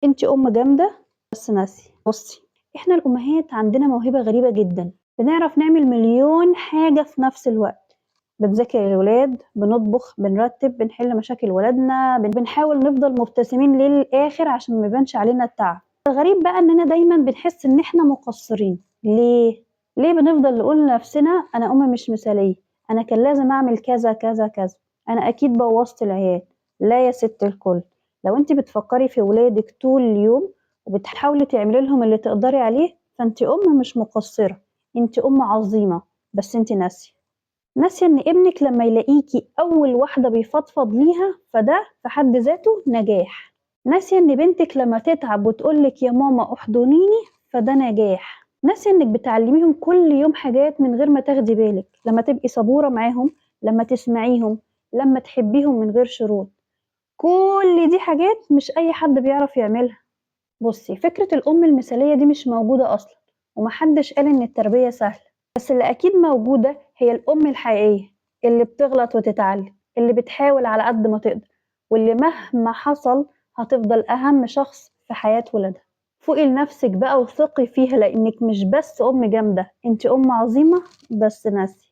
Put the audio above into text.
انت جامدة بس ناسية. بصي، احنا الأمهات عندنا موهبة غريبة جدا، بنعرف نعمل مليون حاجة في نفس الوقت. بنذاكر الولاد، بنطبخ، بنرتب، بنحل مشاكل ولادنا، بنحاول نفضل مبتسمين للآخر عشان ما يبانش علينا التعب. الغريب بقى اننا دايما بنحس ان احنا مقصرين. ليه بنفضل نقول لنفسنا انا مش مثالية، انا كان لازم اعمل كذا كذا كذا، انا اكيد بوظت العيال. لا يا ست الكل، لو انت بتفكري في ولادك طول اليوم وبتحاولي تعملي لهم اللي تقدري عليه، فانت مش مقصرة، انت عظيمة. بس انت ناسية ان ابنك لما يلاقيكي اول واحدة بيفضفض ليها فده في حد ذاته نجاح. ناسية ان بنتك لما تتعب وتقولك يا ماما احضنيني فده نجاح. ناسية انك بتعلميهم كل يوم حاجات من غير ما تاخدي بالك، لما تبقي صبورة معاهم، لما تسمعيهم، لما تحبيهم من غير شروط. كل دي حاجات مش اي حد بيعرف يعملها. بصي، فكرة الام المثالية دي مش موجودة اصلا، ومحدش قال ان التربية سهلة. بس اللي أكيد موجودة هي الأم الحقيقية، اللي بتغلط وتتعلم، اللي بتحاول على قد ما تقدر، واللي مهما حصل هتفضل أهم شخص في حياة ولادها. فوقي لنفسك بقى وثقي فيها، لأنك مش بس أم جامدة، انت أم عظيمة بس ناسية.